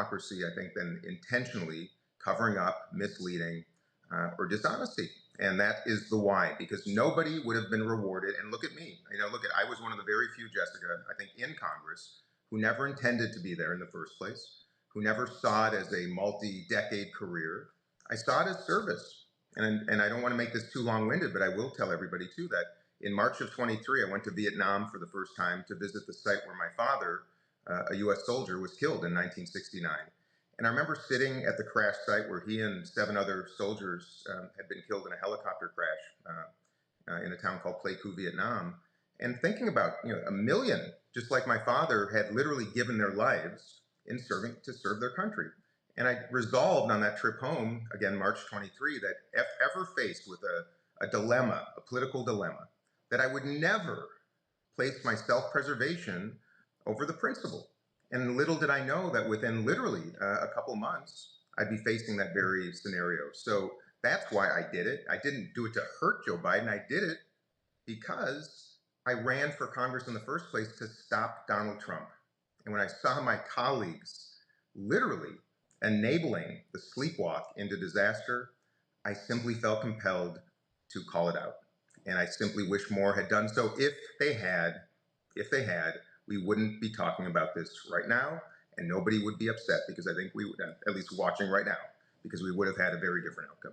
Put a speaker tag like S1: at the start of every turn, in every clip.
S1: democracy, I think, than intentionally covering up, misleading, or dishonesty. And that is the why, because nobody would have been rewarded. And look at me. I was one of the very few, Jessica, I think, in Congress who never intended to be there in the first place, who never saw it as a multi-decade career. I saw it as service. And I don't want to make this too long-winded, but I will tell everybody, too, that in March of 23, I went to Vietnam for the first time to visit the site where my father, a U.S. soldier, was killed in 1969. And I remember sitting at the crash site where he and 7 other soldiers had been killed in a helicopter crash in a town called Pleiku, Vietnam, and thinking about, a million, just like my father, had literally given their lives in serving to serve their country. And I resolved on that trip home, again, March 23, that if ever faced with a dilemma, a political dilemma, that I would never place my self-preservation over the principle. And little did I know that within literally a couple months, I'd be facing that very scenario. So that's why I did it. I didn't do it to hurt Joe Biden. I did it because I ran for Congress in the first place to stop Donald Trump. And when I saw my colleagues literally enabling the sleepwalk into disaster, I simply felt compelled to call it out. And I simply wish more had done so. If they had, we wouldn't be talking about this right now, and nobody would be upset, because I think we would, at least watching right now, because we would have had a very different outcome.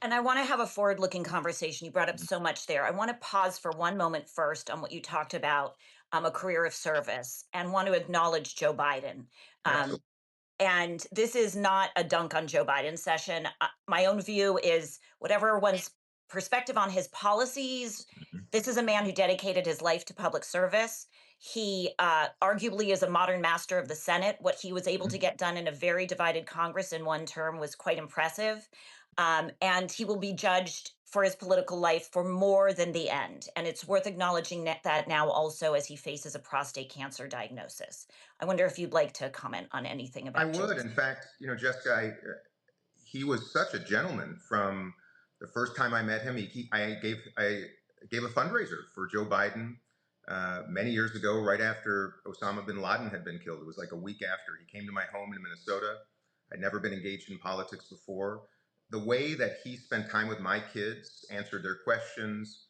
S2: And I want to have a forward-looking conversation. You brought up so much there. I want to pause for one moment first on what you talked about, a career of service, and want to acknowledge Joe Biden. Um,
S1: Absolutely.
S2: and this is not a dunk on Joe Biden session. My own view is whatever one's perspective on his policies, this is a man who dedicated his life to public service. He arguably is a modern master of the Senate. What he was able to get done in a very divided Congress in one term was quite impressive. And he will be judged for his political life for more than the end. And it's worth acknowledging that now also as he faces a prostate cancer diagnosis. I wonder if you'd like to comment on anything
S1: I
S2: about
S1: would.
S2: Joe's.
S1: In fact, Jessica, he was such a gentleman from the first time I met him. I gave a fundraiser for Joe Biden many years ago, right after Osama bin Laden had been killed. It was like a week after. He came to my home in Minnesota. I'd never been engaged in politics before. The way that he spent time with my kids, answered their questions,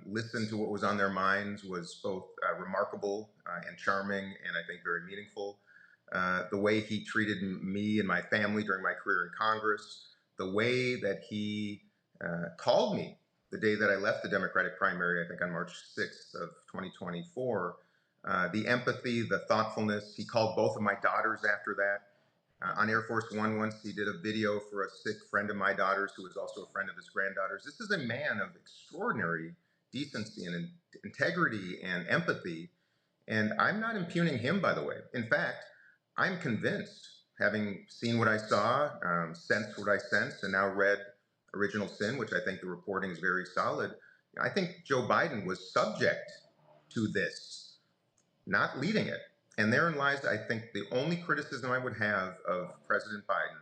S1: listened to what was on their minds was both remarkable and charming, and I think very meaningful. The way he treated me and my family during my career in Congress, the way that he called me the day that I left the Democratic primary, I think on March 6th of 2024, the empathy, the thoughtfulness. He called both of my daughters after that. On Air Force One once, he did a video for a sick friend of my daughter's who was also a friend of his granddaughters. This is a man of extraordinary decency and integrity and empathy. And I'm not impugning him, by the way. In fact, I'm convinced, having seen what I saw, sensed what I sensed, and now read Original Sin, which I think the reporting is very solid. I think Joe Biden was subject to this, not leading it. And therein lies, I think, the only criticism I would have of President Biden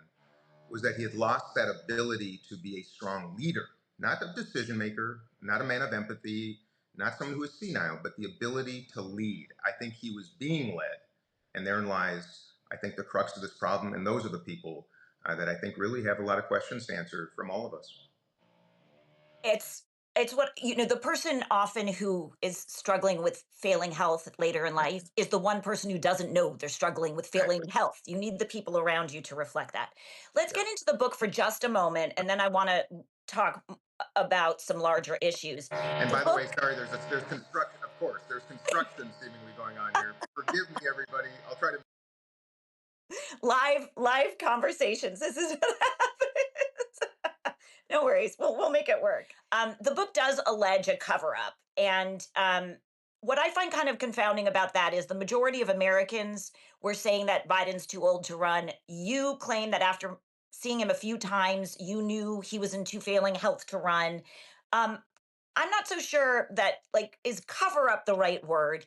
S1: was that he had lost that ability to be a strong leader, not a decision maker, not a man of empathy, not someone who is senile, but the ability to lead. I think he was being led. And therein lies, I think, the crux of this problem. And those are the people that I think really have a lot of questions to answer from all of us.
S2: It's what the person often who is struggling with failing health later in life is the one person who doesn't know they're struggling with failing
S1: Exactly.
S2: health. You need the people around you to reflect that. Let's
S1: Yeah.
S2: get into the book for just a moment, and then I want to talk about some larger issues.
S1: And
S2: The
S1: by the way,
S2: book
S1: sorry, there's construction, of course, there's construction seemingly going on here. Forgive me, everybody. I'll try to.
S2: live conversations. This is what happens. No worries. We'll make it work. The book does allege a cover up, and what I find kind of confounding about that is the majority of Americans were saying that Biden's too old to run. You claim that after seeing him a few times, you knew he was in too failing health to run. Um, I'm not so sure that is cover up the right word.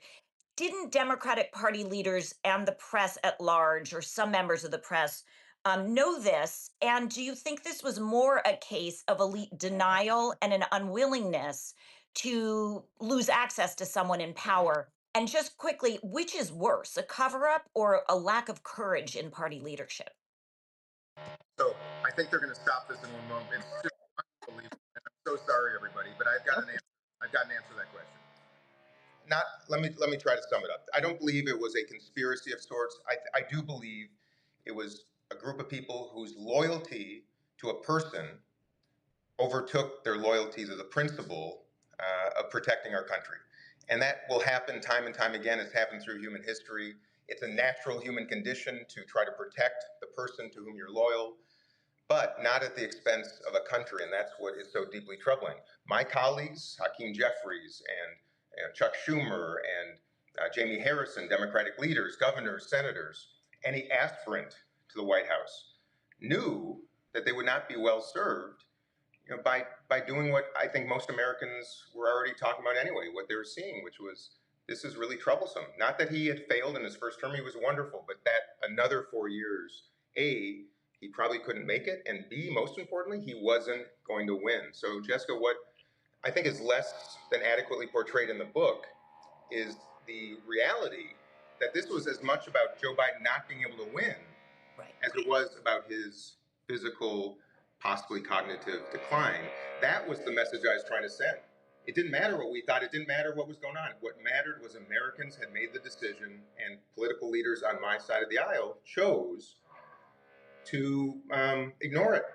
S2: Didn't Democratic Party leaders and the press at large, or some members of the press, know this? And do you think this was more a case of elite denial and an unwillingness to lose access to someone in power? And just quickly, which is worse, a cover up or a lack of courage in party leadership?
S1: So I think they're going to stop this in one moment. It's just unbelievable. And I'm so sorry, everybody, but I've got an answer. I've got an answer to that question. Not let me try to sum it up. I don't believe it was a conspiracy of sorts. I do believe it was a group of people whose loyalty to a person overtook their loyalty to the principle of protecting our country. And that will happen time and time again. It's happened through human history. It's a natural human condition to try to protect the person to whom you're loyal, but not at the expense of a country. And that's what is so deeply troubling. My colleagues, Hakeem Jeffries and Chuck Schumer and Jamie Harrison, Democratic leaders, governors, senators, any aspirant to the White House, knew that they would not be well served, by doing what I think most Americans were already talking about anyway, what they were seeing, which was this is really troublesome. Not that he had failed in his first term, he was wonderful, but that another 4 years, A, he probably couldn't make it, and B, most importantly, he wasn't going to win. So, Jessica, what I think is less than adequately portrayed in the book is the reality that this was as much about Joe Biden not being able to win
S2: Right.
S1: as it was about his physical, possibly cognitive decline. That was the message I was trying to send. It didn't matter what we thought. It didn't matter what was going on. What mattered was Americans had made the decision, and political leaders on my side of the aisle chose to ignore it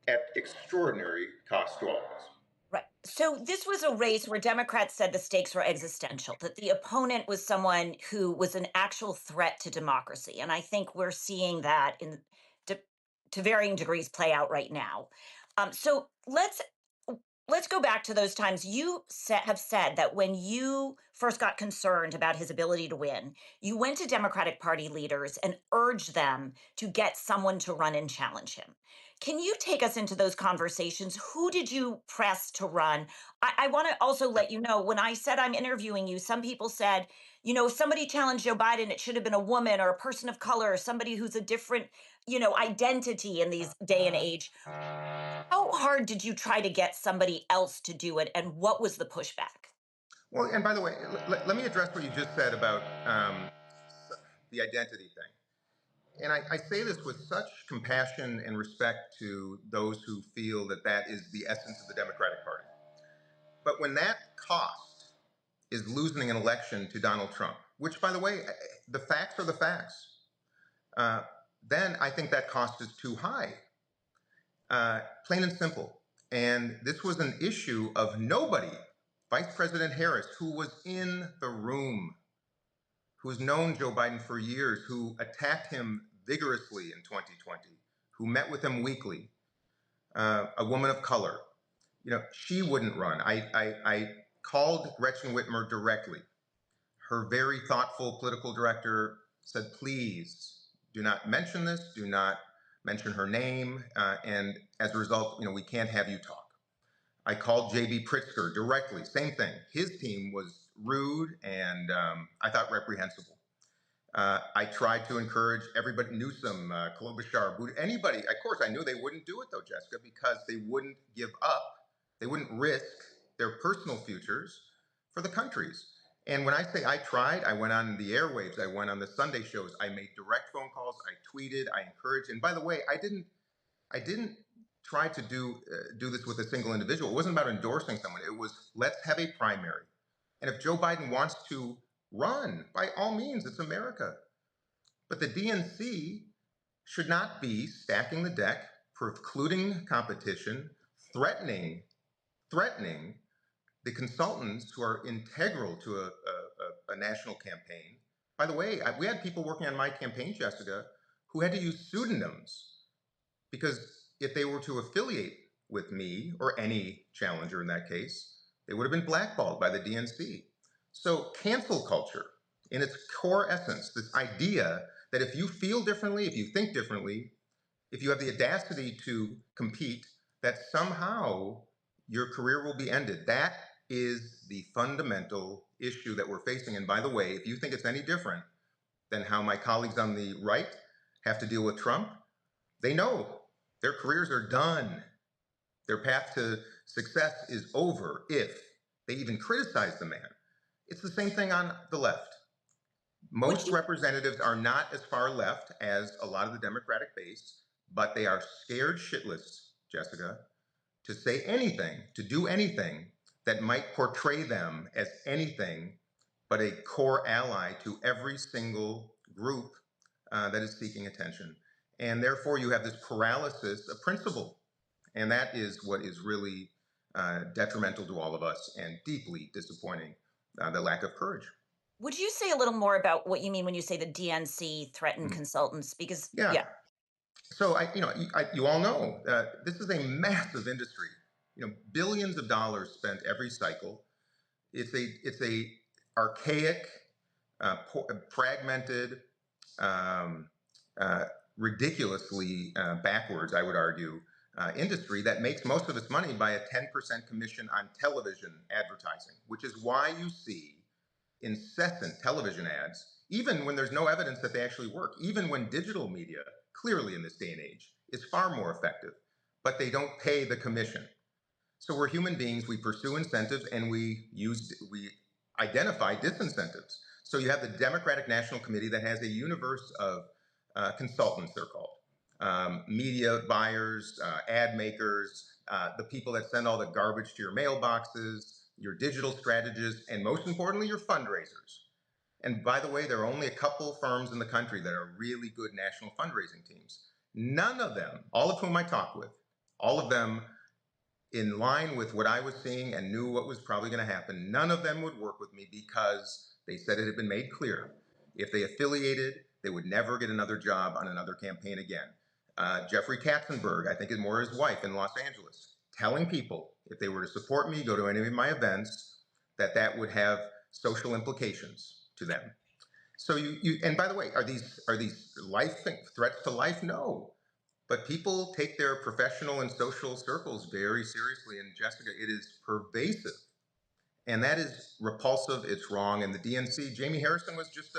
S1: at extraordinary cost to all of us.
S2: Right. So this was a race where Democrats said the stakes were existential, that the opponent was someone who was an actual threat to democracy. And I think we're seeing that to, to varying degrees play out right now. So let's go back to those times have said that when you first got concerned about his ability to win, you went to Democratic Party leaders and urged them to get someone to run and challenge him. Can you take us into those conversations? Who did you press to run? I want to also let you know when I said I'm interviewing you, some people said, if somebody challenged Joe Biden, it should have been a woman or a person of color or somebody who's a different, identity in these day and age. How hard did you try to get somebody else to do it, and what was the pushback?
S1: Well, and by the way, let me address what you just said about the identity thing. And I say this with such compassion and respect to those who feel that that is the essence of the Democratic Party. But when that cost is losing an election to Donald Trump, which, by the way, the facts are the facts, uh, then I think that cost is too high, plain and simple. And this was an issue of nobody, Vice President Harris, who was in the room, who's known Joe Biden for years, who attacked him vigorously in 2020, who met with him weekly, a woman of color. She wouldn't run. I called Gretchen Whitmer directly. Her very thoughtful political director said, please do not mention this, do not mention her name, and as a result, we can't have you talk. I called J.B. Pritzker directly, same thing. His team was rude and I thought reprehensible. I tried to encourage everybody, Newsom, Klobuchar, anybody. Of course, I knew they wouldn't do it though, Jessica, because they wouldn't give up. They wouldn't risk their personal futures for the country's. And when I say I tried, I went on the airwaves, I went on the Sunday shows, I made direct phone calls, I tweeted, I encouraged. And by the way, I didn't try to do this with a single individual. It wasn't about endorsing someone. It was let's have a primary. And if Joe Biden wants to run, by all means, it's America. But the DNC should not be stacking the deck, precluding competition, threatening the consultants who are integral to a national campaign. By the way, we had people working on my campaign, Jessica, who had to use pseudonyms because if they were to affiliate with me or any challenger in that case, they would have been blackballed by the DNC. So cancel culture, in its core essence, this idea that if you feel differently, if you think differently, if you have the audacity to compete, that somehow your career will be ended. That is the fundamental issue that we're facing. And by the way, if you think it's any different than how my colleagues on the right have to deal with Trump, they know their careers are done. Their path to success is over if they even criticize the man. It's the same thing on the left.
S2: Would
S1: Most
S2: you
S1: representatives are not as far left as a lot of the Democratic base, but they are scared shitless, Jessica, to say anything, to do anything that might portray them as anything but a core ally to every single group that is seeking attention. And therefore, you have this paralysis of principle. And that is what is really detrimental to all of us and deeply disappointing, the lack of courage.
S2: would you say a little more about what you mean when you say the DNC threatened
S1: Mm.
S2: consultants? Because
S1: Yeah.
S2: yeah,
S1: So you all know this is a massive industry. Billions of dollars spent every cycle. It's a archaic, fragmented, um, uh, ridiculously backwards, I would argue, industry that makes most of its money by a 10% commission on television advertising, which is why you see incessant television ads, even when there's no evidence that they actually work, even when digital media, clearly in this day and age, is far more effective, but they don't pay the commission. So we're human beings, we pursue incentives and we identify disincentives. So you have the Democratic National Committee that has a universe of consultants, they're called, media buyers, ad makers, the people that send all the garbage to your mailboxes, your digital strategists, and most importantly, your fundraisers. And by the way, there are only a couple firms in the country that are really good national fundraising teams. None of them, all of whom I talk with, all of them in line with what I was seeing and knew what was probably going to happen, none of them would work with me because they said it had been made clear. If they affiliated, they would never get another job on another campaign again. Jeffrey Katzenberg, I think is more his wife in Los Angeles, telling people if they were to support me, go to any of my events, that would have social implications to them. So and by the way, are these threats to life? No. But people take their professional and social circles very seriously. And Jessica, it is pervasive. And that is repulsive. It's wrong. And the DNC, Jamie Harrison was just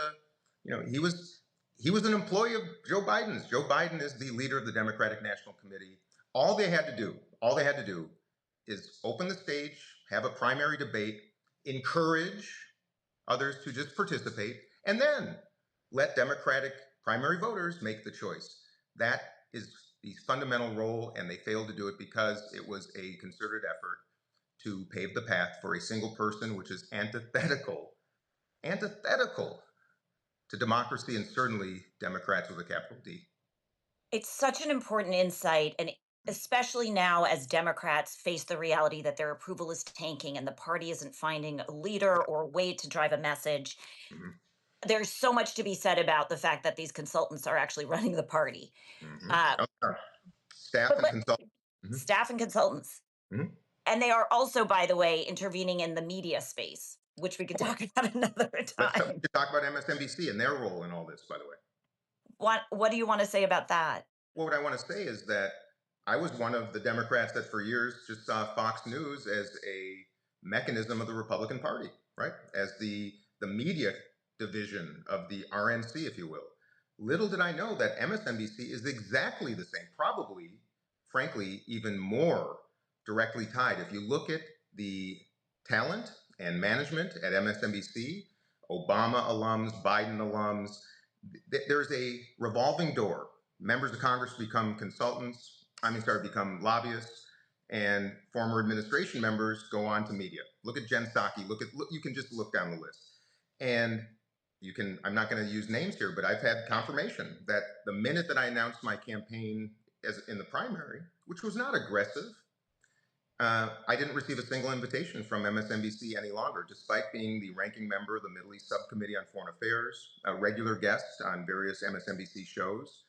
S1: he was an employee of Joe Biden's. Joe Biden is the leader of the Democratic National Committee. All they had to do is open the stage, have a primary debate, encourage others to just participate, and then let Democratic primary voters make the choice. That is the fundamental role, and they failed to do it because it was a concerted effort to pave the path for a single person, which is antithetical to democracy and certainly Democrats with a capital D.
S2: it's such an important insight, and especially now as Democrats face the reality that their approval is tanking and the party isn't finding a leader or a way to drive a message.
S1: Mm-hmm.
S2: There's so much to be said about the fact that these consultants are actually running the party.
S1: Mm-hmm.
S2: Uh,
S1: Staff
S2: but
S1: and
S2: let
S1: consultants. Mm-hmm.
S2: staff and consultants.
S1: Mm-hmm.
S2: And they are also, by the way, intervening in the media space, which we could talk about another
S1: We
S2: time.
S1: should talk about MSNBC and their role in all this, by the way.
S2: What do you want to say about that?
S1: Well, what I want to say is that I was one of the Democrats that for years just saw Fox News as a mechanism of the Republican Party, right? As the media division of the RNC, if you will. Little did I know that MSNBC is exactly the same, probably, frankly, even more directly tied. If you look at the talent and management at MSNBC, Obama alums, Biden alums, there's a revolving door. Members of Congress become become lobbyists, and former administration members go on to media. Look at Jen Psaki. You can just look down the list. And I'm not going to use names here, but I've had confirmation that the minute that I announced my campaign in the primary, which was not aggressive, I didn't receive a single invitation from MSNBC any longer, despite being the ranking member of the Middle East Subcommittee on Foreign Affairs, a regular guest on various MSNBC shows.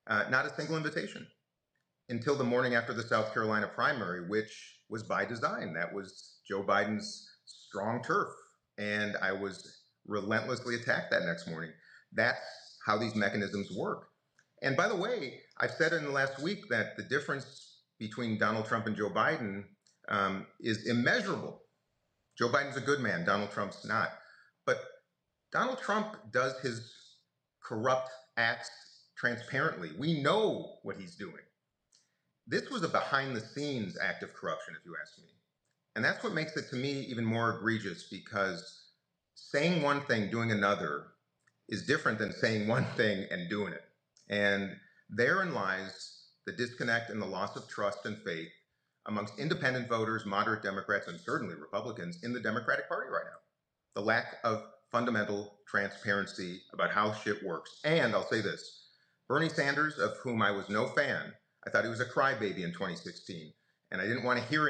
S1: Not a single invitation until the morning after the South Carolina primary, which was by design. That was Joe Biden's strong turf. And I was relentlessly attacked that next morning. That's how these mechanisms work. And by the way, I've said in the last week that the difference between Donald Trump and Joe Biden is immeasurable. Joe Biden's a good man, Donald Trump's not. But Donald Trump does his corrupt acts transparently. We know what he's doing. This was a behind the scenes act of corruption, if you ask me. And that's what makes it to me even more egregious because saying one thing, doing another is different than saying one thing and doing it. And therein lies the disconnect and the loss of trust and faith amongst independent voters, moderate Democrats, and certainly Republicans in the Democratic Party right now. The lack of fundamental transparency about how shit works. And I'll say this, Bernie Sanders, of whom I was no fan, I thought he was a crybaby in 2016, and I didn't want to hear